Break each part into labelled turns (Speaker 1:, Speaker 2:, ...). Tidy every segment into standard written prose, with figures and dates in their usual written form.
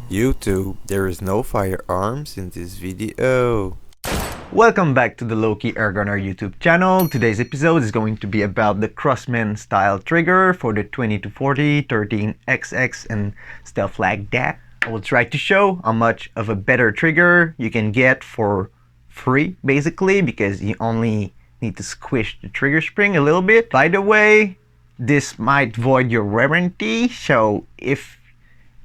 Speaker 1: YouTube, there is no firearms in this video.
Speaker 2: Welcome back to the Lowkey Airgunner YouTube channel. Today's episode is going to be about the Crosman style trigger for the 20-40, 13XX and stuff like that. I will try to show how much of a better trigger you can get for free, basically, because you only need to squish the trigger spring a little bit. By the way, this might void your warranty, so if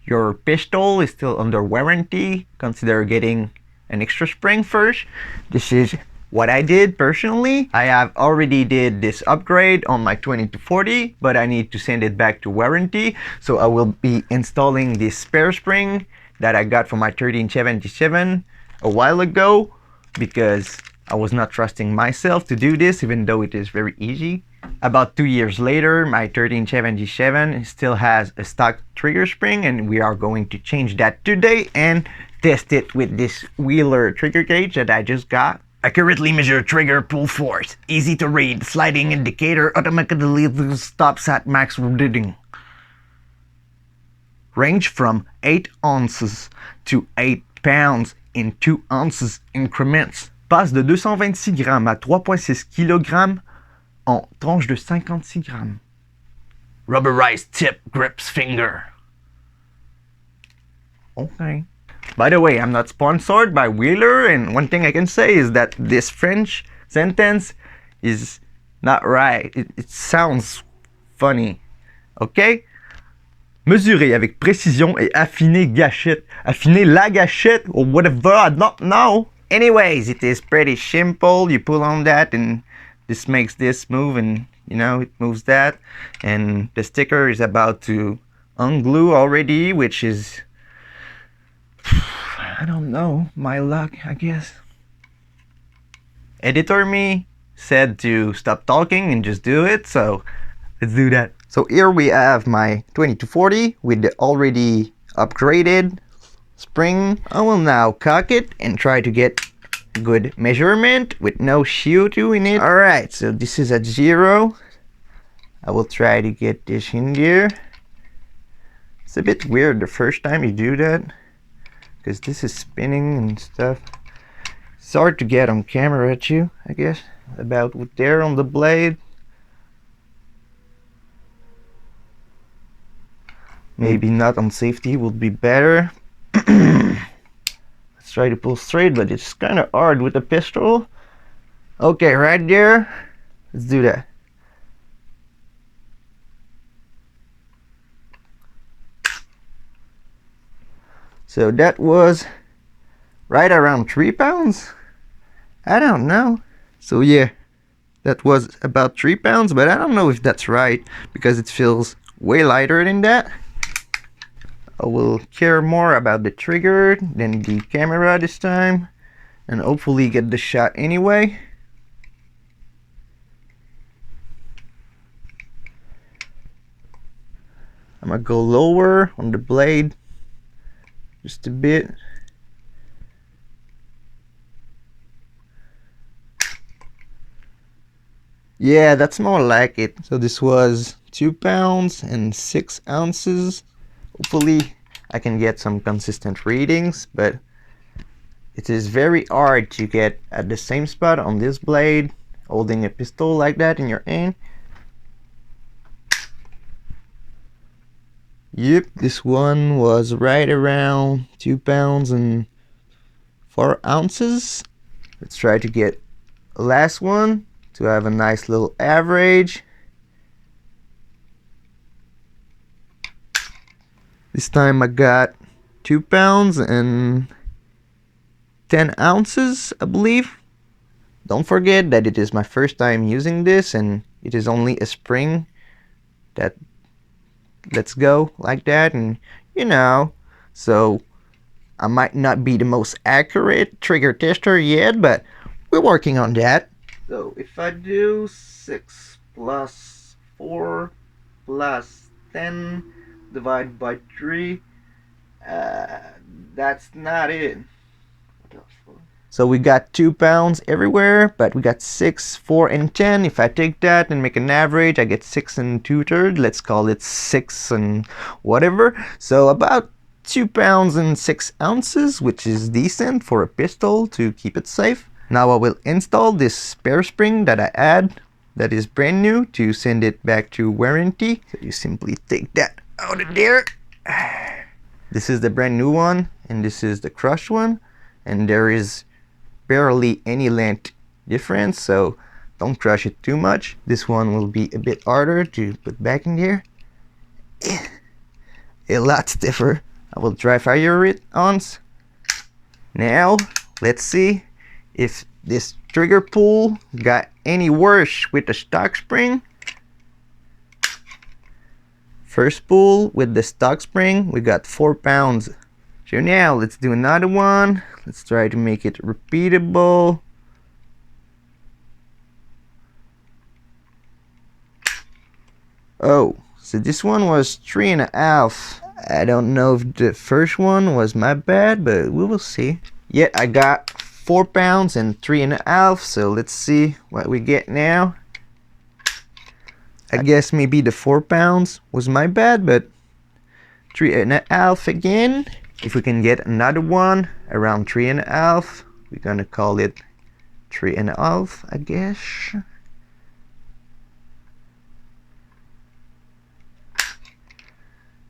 Speaker 2: your pistol is still under warranty, consider getting an extra spring first. This is what I did personally. I have already did this upgrade on my 20-40, but I need to send it back to warranty. So I will be installing this spare spring that I got for my 1377 a while ago, because I was not trusting myself to do this, even though it is very easy. About 2 years later, my 1377 still has a stock trigger spring, and we are going to change that today and test it with this Wheeler trigger gauge that I just got. Accurately measure trigger pull force. Easy to read. Sliding indicator automatically stops at max reading. Range from 8 ounces to 8 pounds in 2 ounces increments. Passe de 226 grammes à 3,6 kg en tranche de 56 grammes. Rubberized tip grips finger. Okay. By the way, I'm not sponsored by Wheeler, and one thing I can say is that this French sentence is not right. It sounds funny. Okay? Mesurer avec précision et affiner gâchette. Affiner la gâchette or whatever, I don't know. Anyways, it is pretty simple. You pull on that and this makes this move, and you know, it moves that. And the sticker is about to unglue already, which is, I don't know, my luck, I guess. Editor me said to stop talking and just do it, so let's do that. So here we have my 20-40 with the already upgraded spring. I will now cock it and try to get good measurement with no CO2 in it. Alright, so this is at 0. I will try to get this in there. It's a bit weird the first time you do that, because this is spinning and stuff. It's hard to get on camera at you, I guess. About there on the blade. Maybe not on safety would be better. Let's try to pull straight, but it's kind of hard with the pistol. Okay, right there. Let's do that. So that was right around 3 pounds. I don't know. So yeah, that was about 3 pounds, but I don't know if that's right, because it feels way lighter than that. I will care more about the trigger than the camera this time, and hopefully get the shot anyway. I'm gonna go lower on the blade just a bit. Yeah, that's more like it. So this was 2 pounds and 6 ounces. Hopefully I can get some consistent readings, but it is very hard to get at the same spot on this blade, holding a pistol like that in your hand. Yep, this one was right around 2 pounds and 4 ounces. Let's try to get the last one to have a nice little average. This time I got 2 pounds and 10 ounces, I believe. Don't forget that it is my first time using this, and it is only a spring that lets go like that, and you know, so I might not be the most accurate trigger tester yet, but we're working on that. So if I do 6 plus 4 plus 10 divided by 3, that's not it. So we got 2 pounds everywhere, but we got 6, 4, and 10. If I take that and make an average, I get 6 and 2/3. Let's call it 6 and whatever. So about 2 pounds and 6 ounces, which is decent for a pistol to keep it safe. Now I will install this spare spring that I add, that is brand new, to send it back to warranty. So you simply take that out of there. This is the brand new one, and this is the crushed one, and there is barely any length difference, so don't crush it too much. This one will be a bit harder to put back in here. A lot stiffer. I will dry fire it once. Now let's see if this trigger pull got any worse with the stock spring. First pull with the stock spring, we got 4 pounds. So now let's do another one. Let's try to make it repeatable. Oh, so this one was 3.5. I don't know if the first one was my bad, but we will see. Yeah, I got 4 pounds and 3.5. So let's see what we get now. I guess maybe the 4 pounds was my bad, but 3.5 again. If we can get another one around 3.5, we're gonna call it 3.5, I guess.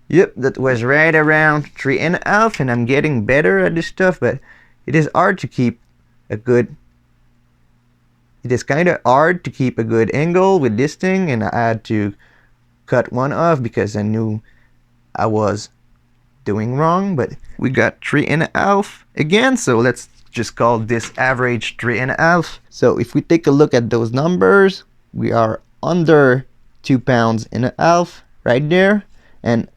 Speaker 2: Yep, that was right around 3.5, and I'm getting better at this stuff, but it is hard to keep a good... It is kind of hard to keep a good angle with this thing, and I had to cut one off because I knew I was doing wrong, but we got 3.5 again, so let's just call this average 3.5. So if we take a look at those numbers, we are under 2.5 pounds right there, and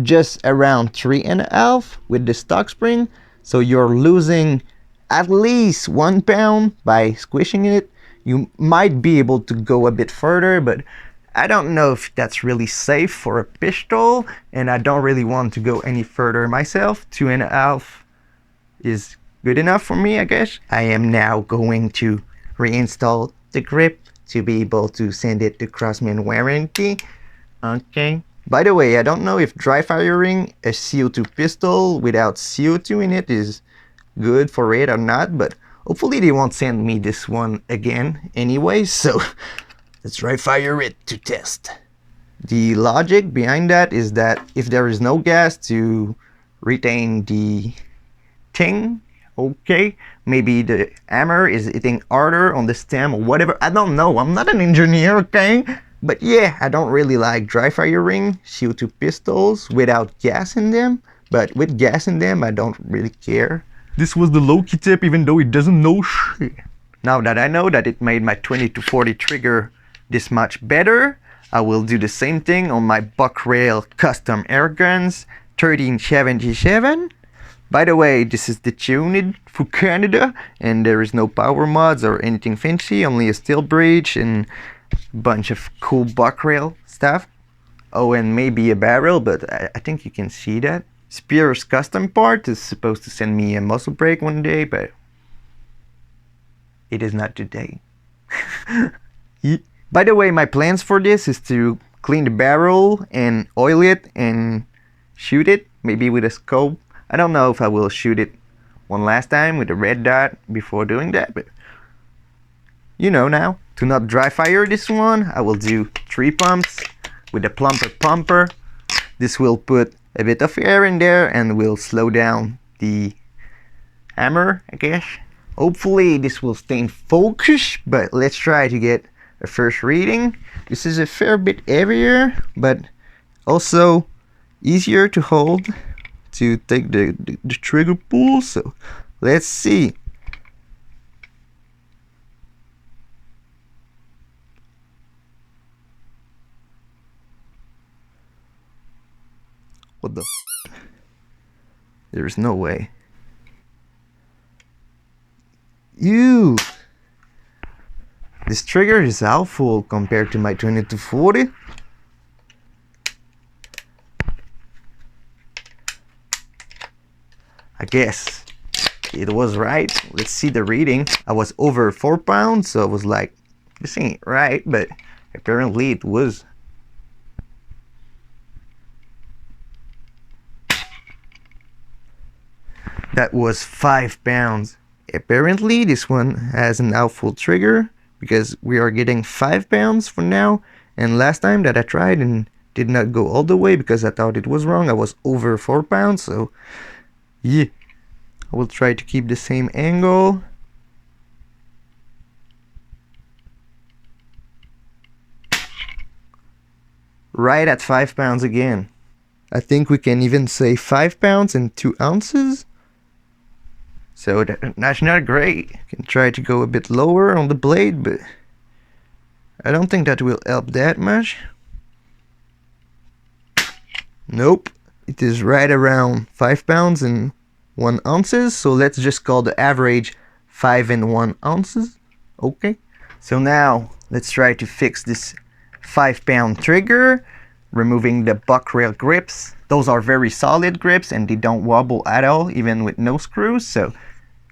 Speaker 2: just around 3.5 with the stock spring. So you're losing at least 1 pound by squishing it. You might be able to go a bit further, but I don't know if that's really safe for a pistol, and I don't really want to go any further myself. 2.5 is good enough for me, I guess. I am now going to reinstall the grip to be able to send it to Crosman warranty. Okay. By the way, I don't know if dry firing a CO2 pistol without CO2 in it is good for it or not, but hopefully they won't send me this one again anyway, so let's dry fire it to test. The logic behind that is that if there is no gas to retain the thing, okay, maybe the hammer is hitting harder on the stem or whatever. I don't know, I'm not an engineer, okay? But yeah, I don't really like dry firing CO2 pistols without gas in them, but with gas in them, I don't really care. This was the Lowkey tip, even though it doesn't know shit. Now that I know that it made my 20-40 trigger this much better, I will do the same thing on my Buckrail custom airguns 1377. By the way, this is the tuned for Canada, and there is no power mods or anything fancy, only a steel bridge and bunch of cool Buckrail stuff. Oh, and maybe a barrel, but I think you can see that. Sear's custom part is supposed to send me a muzzle brake one day, but it is not today. By the way, my plans for this is to clean the barrel and oil it and shoot it, maybe with a scope. I don't know if I will shoot it one last time with a red dot before doing that, but you know now. To not dry fire this one, I will do 3 pumps with a pumper. This will put a bit of air in there and will slow down the hammer, I guess. Hopefully this will stay in focus, but let's try to get a first reading. This is a fair bit heavier, but also easier to hold to take the trigger pull, so let's see. What the f? There's no way. Ew! This trigger is helpful compared to my 20-40. I guess it was right. Let's see the reading. I was over 4 pounds, so I was like, this ain't right, but apparently it was. That was 5 pounds. Apparently this one has an outful trigger because we are getting 5 pounds for now, and last time that I tried and did not go all the way because I thought it was wrong, I was over 4 pounds. So yeah, I will try to keep the same angle. Right at 5 pounds again. I think we can even say 5 pounds and 2 ounces. So that's not great. Can try to go a bit lower on the blade, but I don't think that will help that much. Nope. It is right around 5 pounds and 1 ounces. So let's just call the average 5 and 1 ounces. Okay. So now let's try to fix this 5 pound trigger, removing the buck rail grips. Those are very solid grips and they don't wobble at all, even with no screws. So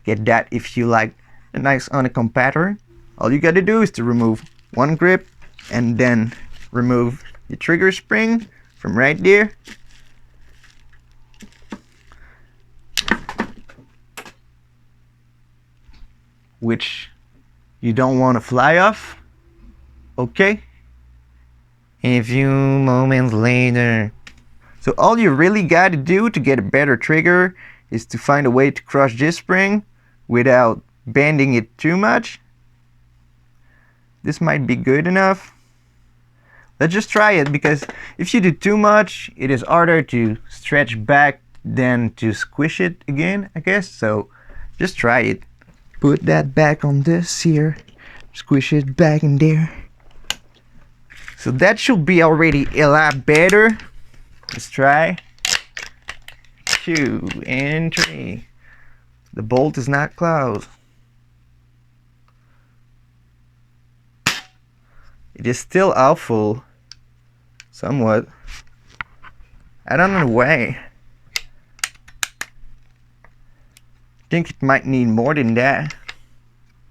Speaker 2: get that if you like a nice honeycomb pattern. All you gotta do is to remove one grip and then remove the trigger spring from right there. Which you don't want to fly off. Okay. A few moments later. So all you really got to do to get a better trigger is to find a way to crush this spring without bending it too much. This might be good enough. Let's just try it, because if you do too much, it is harder to stretch back than to squish it again, I guess. So just try it. Put that back on the Sear. Squish it back in there. So that should be already a lot better. Let's try. 2 and 3. The bolt is not closed. It is still awful. Somewhat. I don't know why. I think it might need more than that.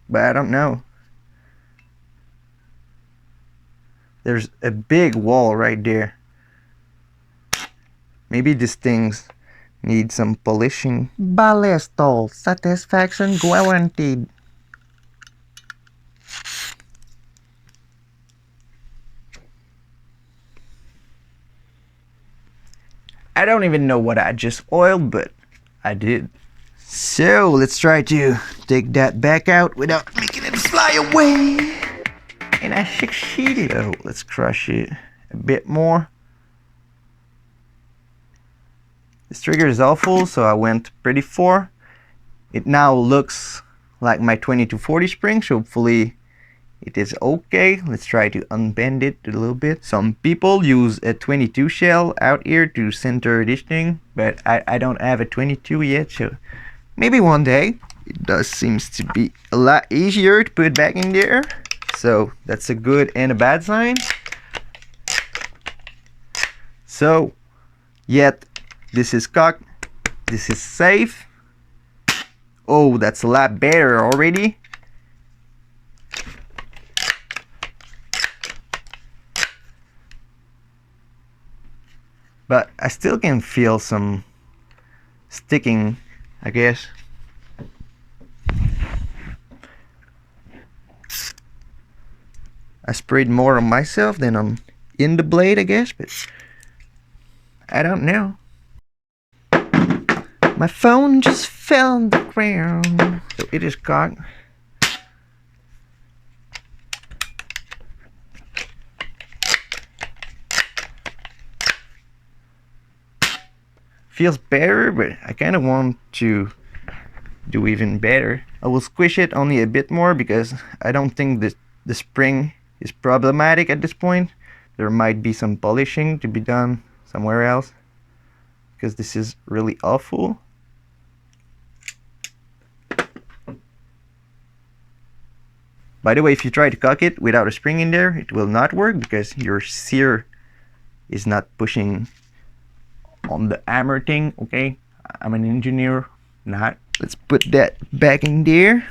Speaker 2: But I don't know. There's a big wall right there. Maybe these things need some polishing. Ballestal satisfaction guaranteed. I don't even know what I just oiled, but I did. So let's try to take that back out without making it fly away. And I succeeded. Oh, let's crush it a bit more. This trigger is awful, so I went pretty far. It now looks like my 2240 spring, so hopefully it is okay. Let's try to unbend it a little bit. Some people use a 22 shell out here to center this thing, but I don't have a 22 yet, so maybe one day. It does seems to be a lot easier to put back in there, so that's a good and a bad sign. So yet this is cocked, this is safe. Oh, that's a lot better already. But I still can feel some sticking, I guess. I sprayed more on myself than on in the blade, I guess, but I don't know. My phone just fell on the ground. So it is cocked. Feels better, but I kind of want to do even better. I will squish it only a bit more because I don't think that the spring is problematic at this point. There might be some polishing to be done somewhere else because this is really awful. By the way, if you try to cock it without a spring in there, it will not work because your Sear is not pushing on the hammer thing. Okay, I'm an engineer, not. Let's put that back in there.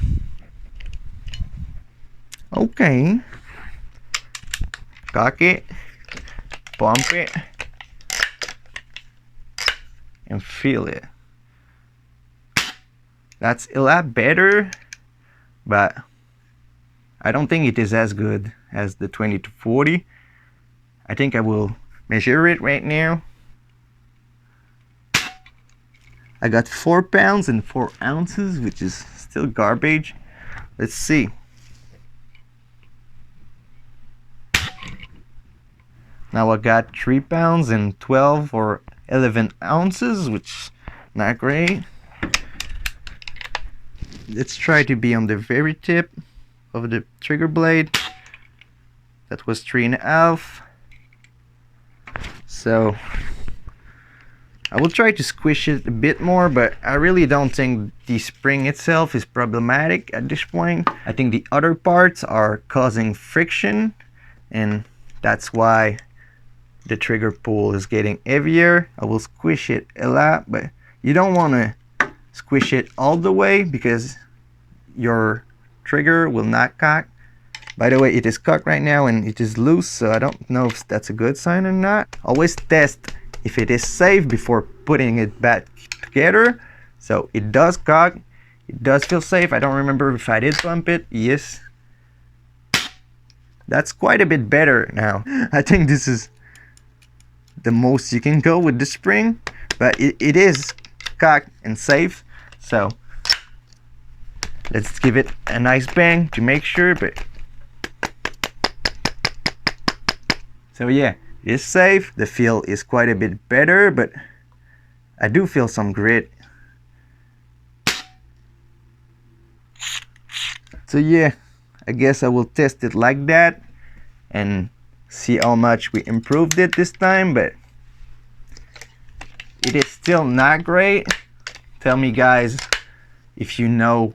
Speaker 2: Okay, cock it, pump it, and feel it. That's a lot better, but I don't think it is as good as the 20 to 40. I think I will measure it right now. I got 4 pounds and 4 ounces, which is still garbage. Let's see. Now I got 3 pounds and 12 or 11 ounces, which is not great. Let's try to be on the very tip of the trigger blade. That was 3.5. So I will try to squish it a bit more, but I really don't think the spring itself is problematic at this point. I think the other parts are causing friction, and that's why the trigger pull is getting heavier. I will squish it a lot, but you don't want to squish it all the way because your trigger will not cock. By the way, it is cocked right now and it is loose, so I don't know if that's a good sign or not. Always test if it is safe before putting it back together. So it does cock, it does feel safe. I don't remember if I did bump it. Yes, that's quite a bit better now. I think this is the most you can go with the spring, but it is cocked and safe. So let's give it a nice bang to make sure. But so yeah, it is safe. The feel is quite a bit better, but I do feel some grit. So yeah, I guess I will test it like that and see how much we improved it this time, but it is still not great. Tell me guys if you know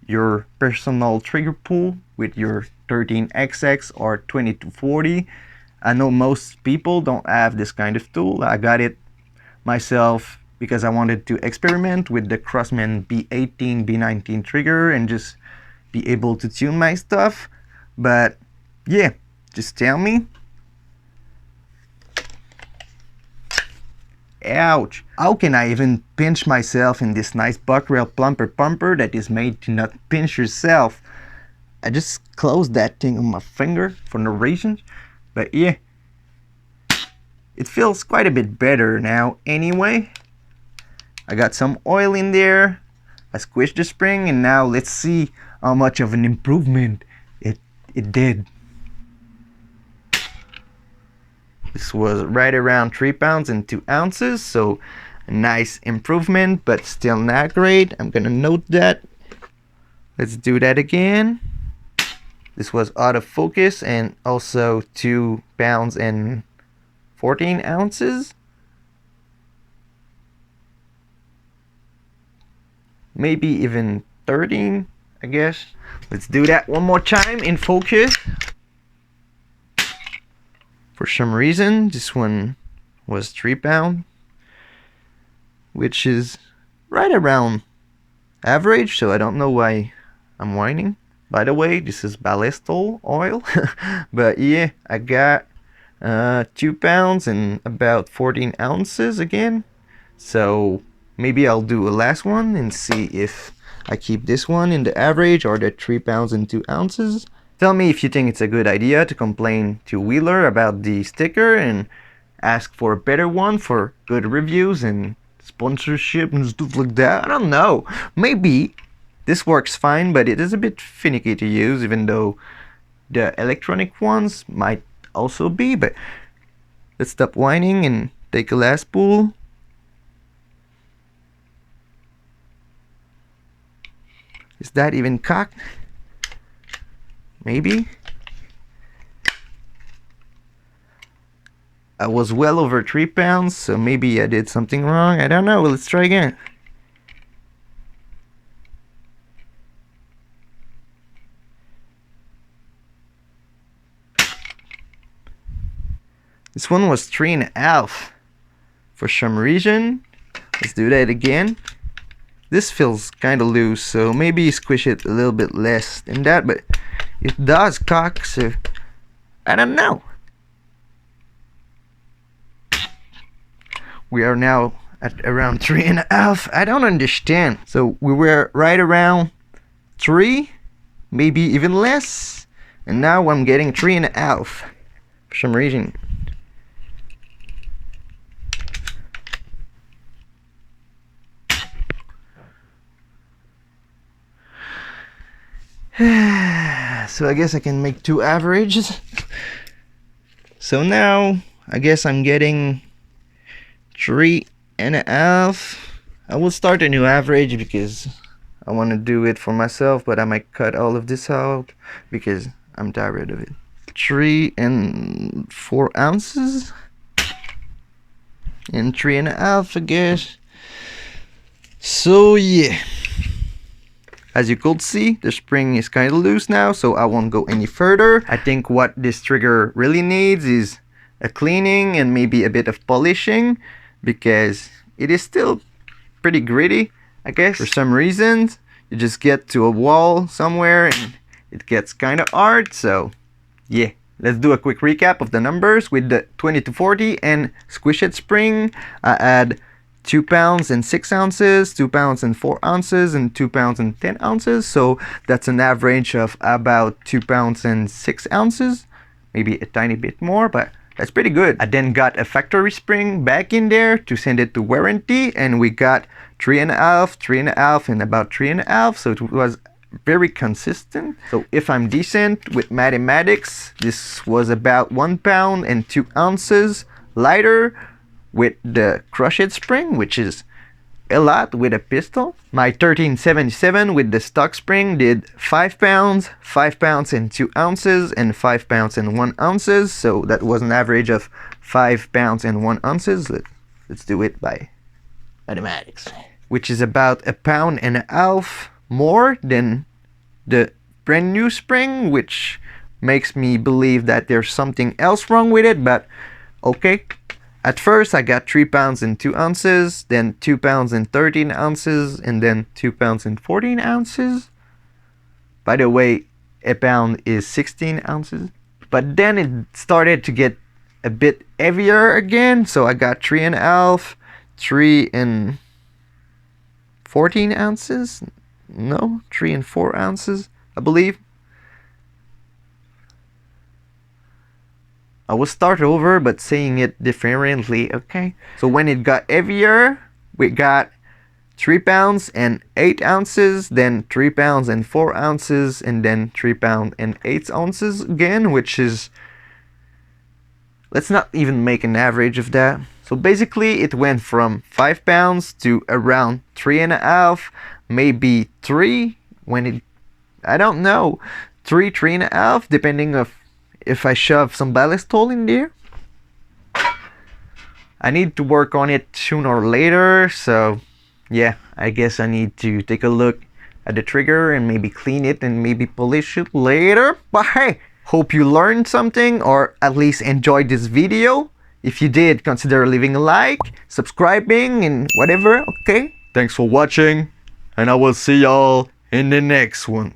Speaker 2: your personal trigger pull with your 13XX or 20 to 40. I know most people don't have this kind of tool. I got it myself because I wanted to experiment with the Crosman B18, B19 trigger and just be able to tune my stuff. But yeah, just tell me. Ouch! How can I even pinch myself in this nice buckrail pumper that is made to not pinch yourself? I just closed that thing on my finger for no reason. But yeah, it feels quite a bit better now anyway. I got some oil in there. I squished the spring, and now let's see how much of an improvement it did. This was right around 3 pounds and 2 ounces, so a nice improvement, but still not great. I'm gonna note that. Let's do that again. This was out of focus and also 2 pounds and 14 ounces. Maybe even 13, I guess. Let's do that one more time in focus. For some reason, this one was 3 pounds, which is right around average, so I don't know why I'm whining. By the way, this is ballistol oil. But yeah, I got 2 pounds and about 14 ounces again. So maybe I'll do a last one and see if I keep this one in the average or the 3 pounds and 2 ounces. Tell me if you think it's a good idea to complain to Wheeler about the sticker and ask for a better one for good reviews and sponsorship and stuff like that. I don't know. Maybe this works fine, but it is a bit finicky to use, even though the electronic ones might also be. But let's stop whining and take a last pull. Is that even cocked? Maybe. I was well over 3 pounds, so maybe I did something wrong. I don't know. Well, let's try again. This one was 3.5 for some reason. Let's do that again. This feels kind of loose, so maybe squish it a little bit less than that, but it does cock, so I don't know. We are now at around 3.5. I don't understand. So we were right around 3, maybe even less, and now I'm getting 3.5 for some reason. So I guess I can make 2 averages. So now I guess I'm getting 3.5. I will start a new average because I want to do it for myself, but I might cut all of this out because I'm tired of it. 3 and 4 ounces and 3.5, I guess. So yeah, as you could see, the spring is kind of loose now, so I won't go any further. I think what this trigger really needs is a cleaning and maybe a bit of polishing, because it is still pretty gritty, I guess. For some reasons, you just get to a wall somewhere and it gets kind of hard. So yeah, let's do a quick recap of the numbers. With the 20-40 and squish it spring, I add 2 pounds and 6 ounces, 2 pounds and 4 ounces, and 2 pounds and 10 ounces. So that's an average of about 2 pounds and 6 ounces, maybe a tiny bit more, but that's pretty good. I then got a factory spring back in there to send it to warranty, and we got 3.5, 3.5, and about 3.5. So it was very consistent. So if I'm decent with mathematics, this was about 1 pound and 2 ounces lighter with the crochet spring, which is a lot with a pistol. My 1377 with the stock spring did 5 pounds, 5 pounds and 2 ounces, and 5 pounds and 1 ounces. So that was an average of 5 pounds and 1 ounces. Let's do it by mathematics, which is about 1.5 pounds more than the brand new spring, which makes me believe that there's something else wrong with it, but okay. At first I got 3 pounds and 2 ounces, then 2 pounds and 13 ounces, and then 2 pounds and 14 ounces. By the way, a pound is 16 ounces. But then it started to get a bit heavier again, so I got 3.5, 3 and 14 ounces. No, 3 and 4 ounces, I believe. I will start over, but saying it differently, okay? So when it got heavier, we got 3 pounds and 8 ounces, then 3 pounds and 4 ounces, and then 3 pounds and 8 ounces again, which is... let's not even make an average of that. So basically, it went from 5 pounds to around 3.5, maybe 3, when it... I don't know, 3, 3.5, depending of if I shove some ballast tool in there. I need to work on it sooner or later, so yeah, I guess I need to take a look at the trigger and maybe clean it and maybe polish it later. But hey, hope you learned something or at least enjoyed this video. If you did, consider leaving a like, subscribing, and whatever, okay? Thanks for watching, and I will see y'all in the next one.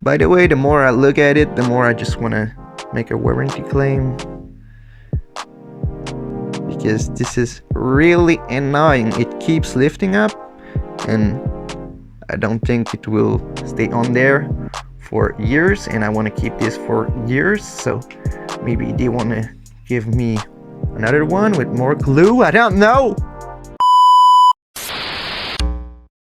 Speaker 2: By the way, the more I look at it, the more I just want to make a warranty claim, because this is really annoying. It keeps lifting up and I don't think it will stay on there for years, and I want to keep this for years. So maybe they want to give me another one with more glue. I don't know.